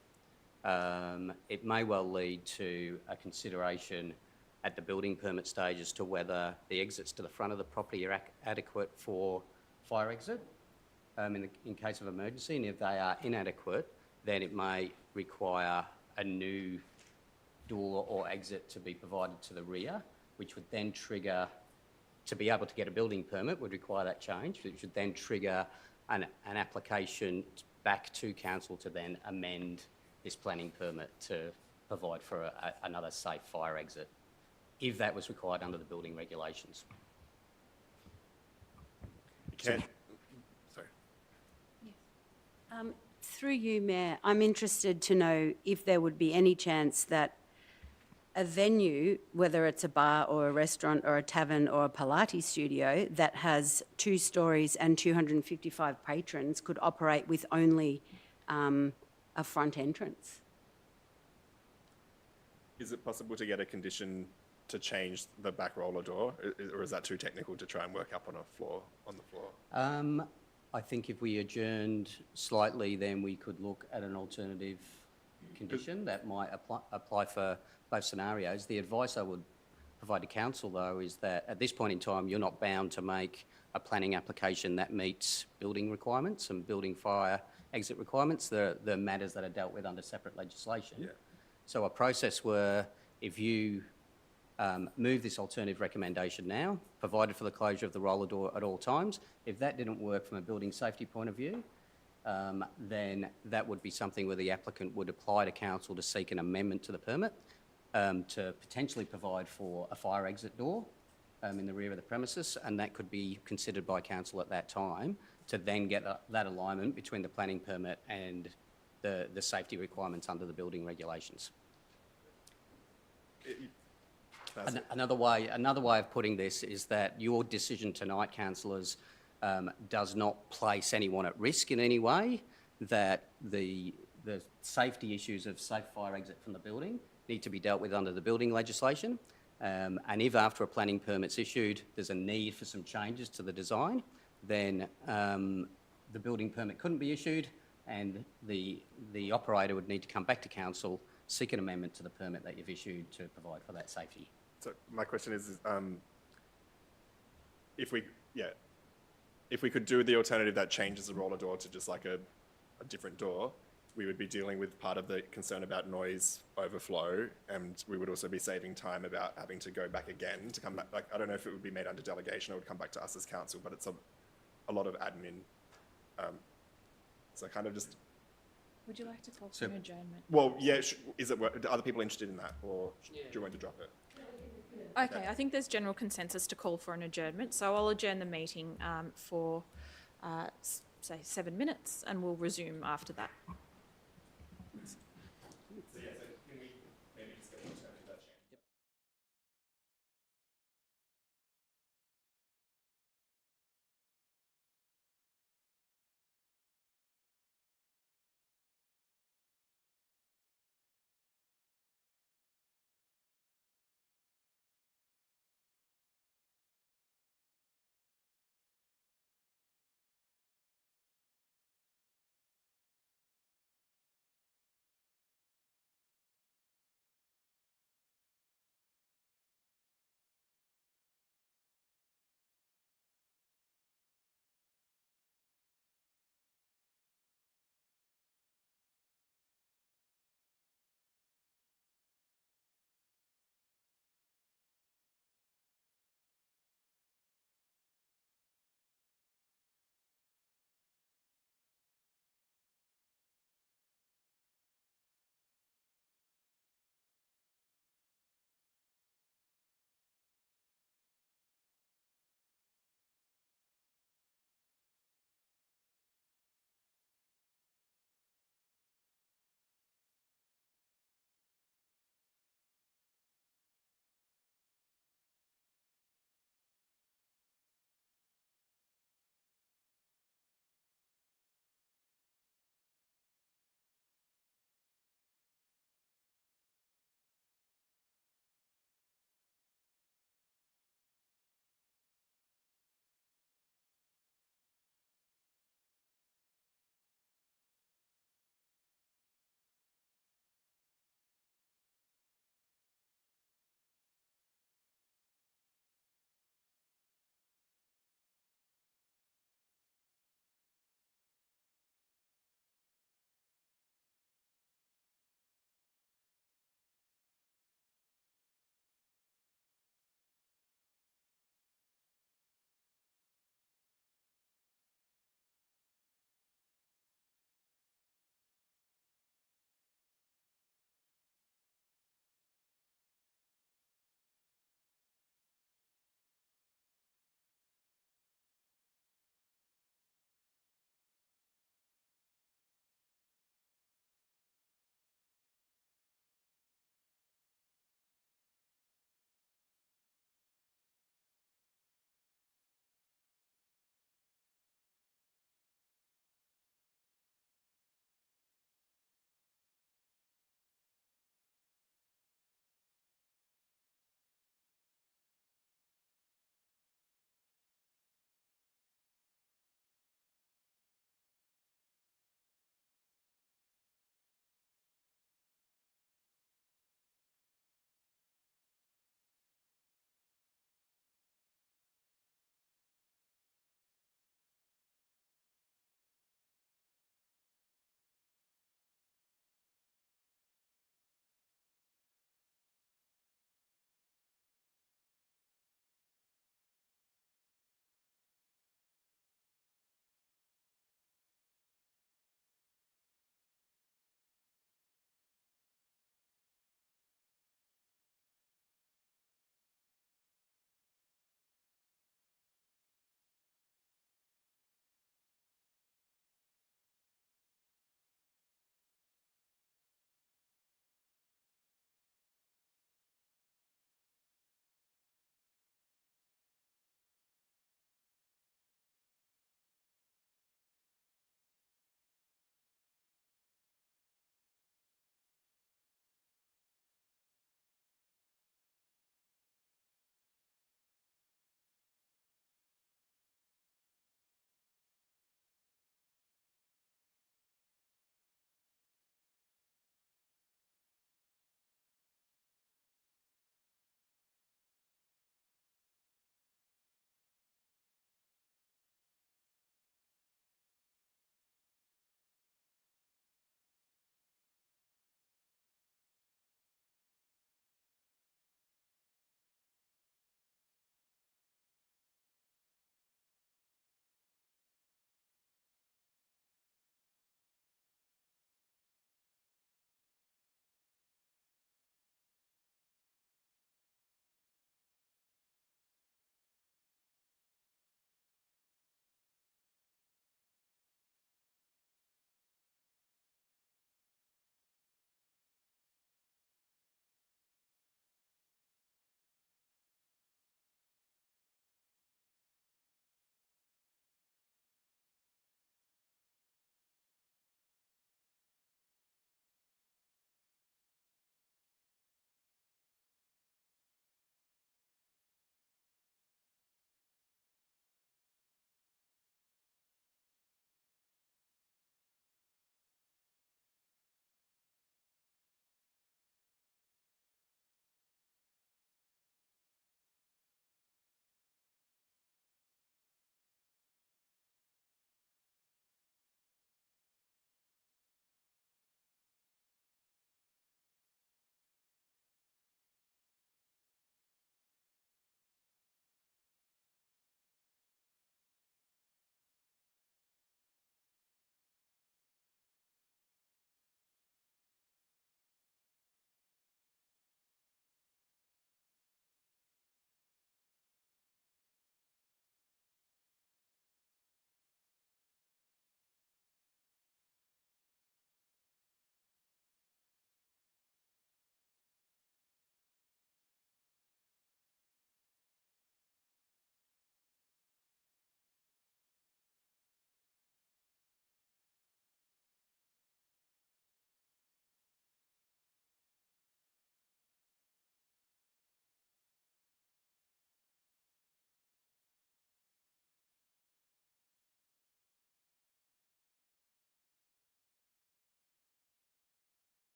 it may well lead to a consideration at the building permit stage as to whether the exits to the front of the property are adequate for fire exit in case of emergency, and if they are inadequate, then it may require a new door or exit to be provided to the rear, which would then trigger, to be able to get a building permit would require that change, which would then trigger an application back to council to then amend this planning permit to provide for another safe fire exit, if that was required under the building regulations. Sorry. Through you, Mayor, I'm interested to know if there would be any chance that a venue, whether it's a bar or a restaurant or a tavern or a Pilates studio that has 2 stories and 255 patrons could operate with only a front entrance. Is it possible to get a condition to change the back roller door, or is that too technical to try and work up on the floor? I think if we adjourned slightly, then we could look at an alternative condition that might apply for both scenarios. The advice I would provide to council, though, is that at this point in time, you're not bound to make a planning application that meets building requirements and building fire exit requirements. They're matters that are dealt with under separate legislation. Yeah. So a process where if you move this alternative recommendation now, provided for the closure of the roller door at all times, if that didn't work from a building safety point of view, then that would be something where the applicant would apply to council to seek an amendment to the permit to potentially provide for a fire exit door in the rear of the premises, and that could be considered by council at that time to then get that alignment between the planning permit and the safety requirements under the building regulations. Another way of putting this is that your decision tonight, councillors, does not place anyone at risk in any way, that the safety issues of safe fire exit from the building need to be dealt with under the building legislation. And if after a planning permit's issued, there's a need for some changes to the design, then the building permit couldn't be issued and the operator would need to come back to council, seek an amendment to the permit that you've issued to provide for that safety. So my question is, if we could do the alternative that changes the roller door to just like a different door, we would be dealing with part of the concern about noise overflow, and we would also be saving time about having to go back again to come back. Like, I don't know if it would be made under delegation or would come back to us as council, but it's a lot of admin. So kind of just. Would you like to call for an adjournment? Well, yeah. Are other people interested in that, or do you want to drop it? Okay, I think there's general consensus to call for an adjournment, so I'll adjourn the meeting for, say, 7 minutes, and we'll resume after that.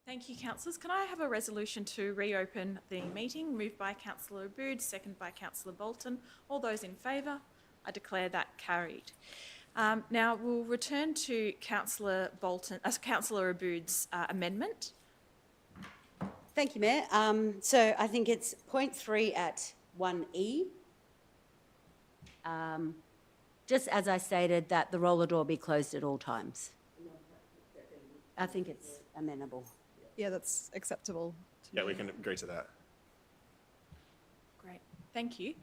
Thank you, councillors. Can I have a resolution to reopen the meeting? Moved by Councillor Abood, seconded by Councillor Bolton. All those in favour? I declare that carried. Now we'll return to Councillor Abood's amendment. Thank you, Mayor. So I think it's point 3 at 1E. Just as I stated, that the roller door be closed at all times. I think it's amenable. Yeah, that's acceptable. Yeah, we can agree to that. Great, thank you.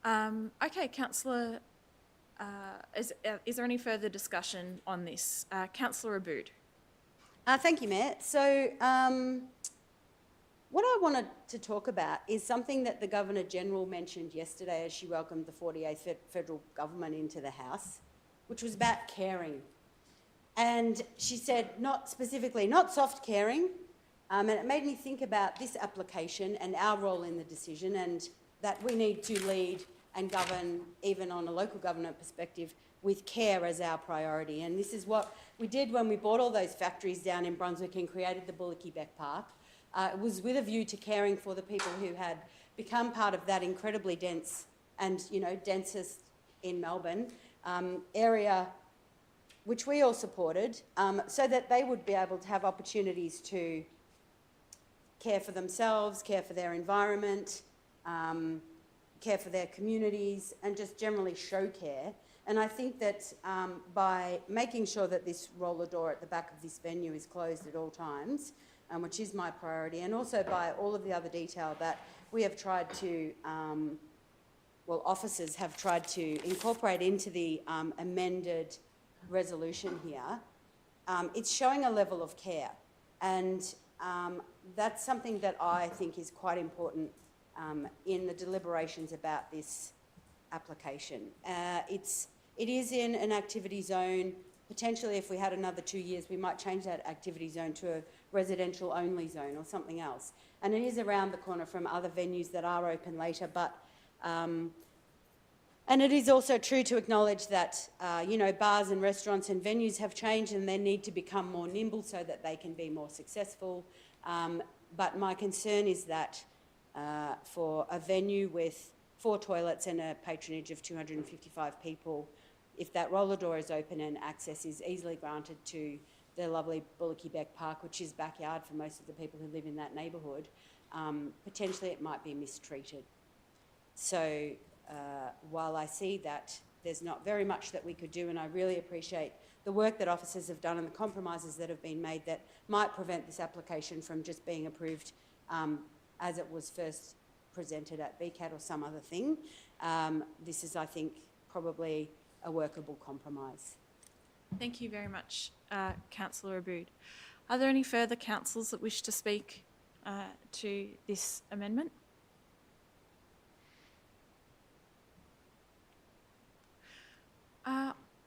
Okay, Councillor, is there any further discussion on this? Councillor Abood. Thank you, Mayor. So what I wanted to talk about is something that the Governor-General mentioned yesterday as she welcomed the 48th federal government into the House, which was about caring. And she said, not soft caring, and it made me think about this application and our role in the decision, and that we need to lead and govern, even on a local government perspective, with care as our priority. And this is what we did when we bought all those factories down in Brunswick and created the Merri-bek Park. It was with a view to caring for the people who had become part of that incredibly dense and, densest in Melbourne area, which we all supported, so that they would be able to have opportunities to care for themselves, care for their environment, care for their communities, and just generally show care. And I think that by making sure that this roller door at the back of this venue is closed at all times, which is my priority, and also by all of the other detail that we have tried to, officers have tried to incorporate into the amended resolution here, it's showing a level of care. And that's something that I think is quite important in the deliberations about this application. It is in an activity zone. Potentially, if we had another 2 years, we might change that activity zone to a residential only zone or something else. And it is around the corner from other venues that are open later, but and it is also true to acknowledge that, bars and restaurants and venues have changed and they need to become more nimble so that they can be more successful. But my concern is that for a venue with 4 toilets and a patronage of 255 people, if that roller door is open and access is easily granted to the lovely Merri-bek Park, which is backyard for most of the people who live in that neighbourhood, potentially it might be mistreated. So while I see that there's not very much that we could do, and I really appreciate the work that officers have done and the compromises that have been made that might prevent this application from just being approved as it was first presented at BCAT or some other thing, this is, I think, probably a workable compromise. Thank you very much, Councillor Abood. Are there any further councillors that wish to speak to this amendment?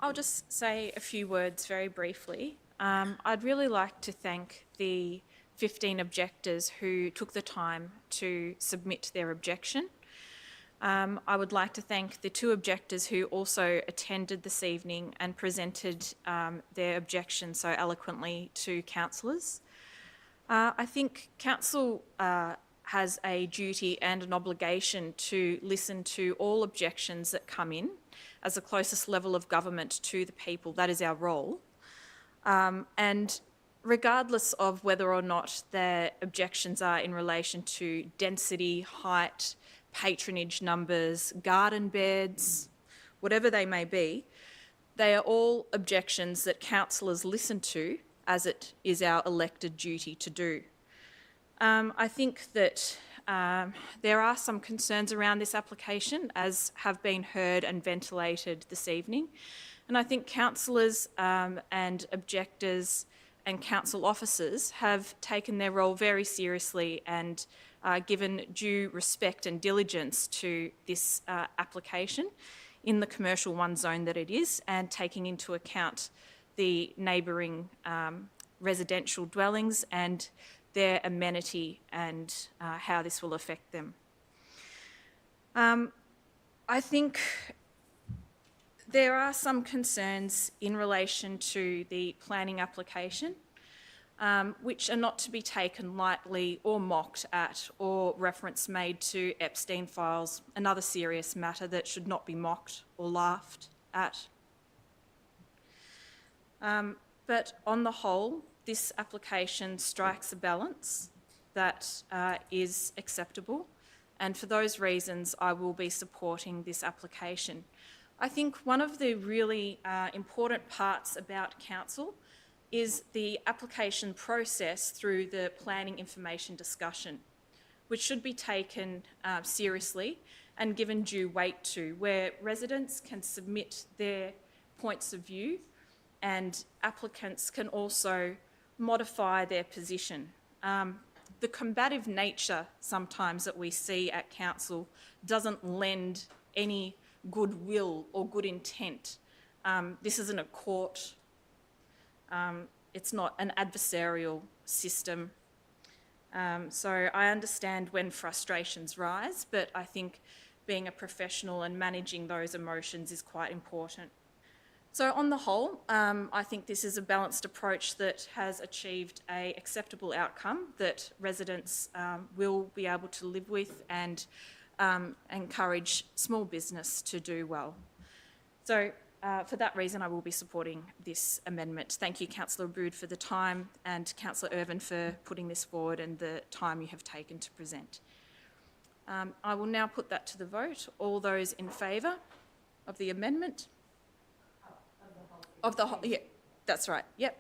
I'll just say a few words very briefly. I'd really like to thank the 15 objectors who took the time to submit their objection. I would like to thank the 2 objectors who also attended this evening and presented their objection so eloquently to councillors. I think council has a duty and an obligation to listen to all objections that come in as the closest level of government to the people. That is our role. And regardless of whether or not their objections are in relation to density, height, patronage numbers, garden beds, whatever they may be, they are all objections that councillors listen to, as it is our elected duty to do. I think that there are some concerns around this application, as have been heard and ventilated this evening. And I think councillors and objectors and council officers have taken their role very seriously and given due respect and diligence to this application in the commercial 1 zone that it is, and taking into account the neighbouring residential dwellings and their amenity and how this will affect them. I think there are some concerns in relation to the planning application. which are not to be taken lightly or mocked at, or reference made to Epstein files, another serious matter that should not be mocked or laughed at. But on the whole, this application strikes a balance that is acceptable, and for those reasons I will be supporting this application. I think one of the really important parts about council is the application process through the planning information discussion, which should be taken seriously and given due weight to, where residents can submit their points of view and applicants can also modify their position. The combative nature sometimes that we see at council doesn't lend any goodwill or good intent. This isn't a court. It's not an adversarial system. So I understand when frustrations rise, but I think being a professional and managing those emotions is quite important. So on the whole, I think this is a balanced approach that has achieved an acceptable outcome that residents will be able to live with and encourage small business to do well. So for that reason, I will be supporting this amendment. Thank you, Councillor Aboud, for the time, and Councillor Irvin for putting this forward and the time you have taken to present. I will now put that to the vote. All those in favour of the amendment? Of the whole, yeah, that's right, yep.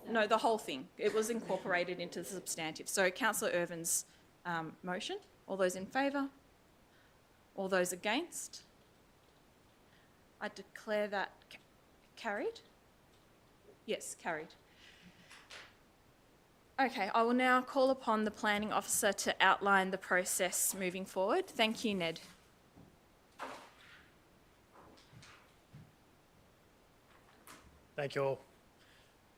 No, the whole thing. It was incorporated into the substantive. So Councillor Irvin's motion. All those in favour? All those against? I declare that carried. Yes, carried. Okay, I will now call upon the Planning Officer to outline the process moving forward. Thank you, Ned. Thank you all.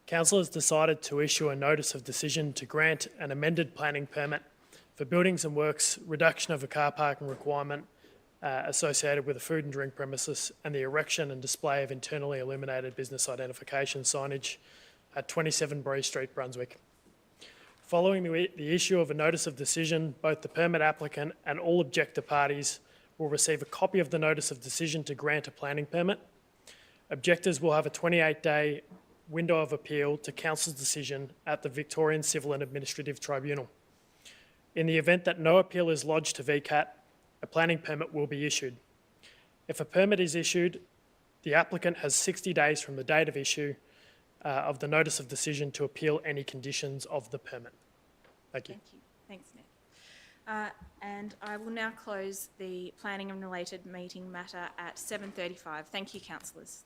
Council has decided to issue a notice of decision to grant an amended planning permit for buildings and works, reduction of a car parking requirement associated with a food and drink premises, and the erection and display of internally illuminated business identification signage at 27 Bree Street, Brunswick. Following the issue of a notice of decision, both the permit applicant and all objector parties will receive a copy of the notice of decision to grant a planning permit. Objectors will have a 28-day window of appeal to Council's decision at the Victorian Civil and Administrative Tribunal. In the event that no appeal is lodged to VCAT, a planning permit will be issued. If a permit is issued, the applicant has 60 days from the date of issue of the notice of decision to appeal any conditions of the permit. Thank you. Thank you. Thanks, Ned. And I will now close the planning and related meeting matter at 7:35. Thank you, councillors.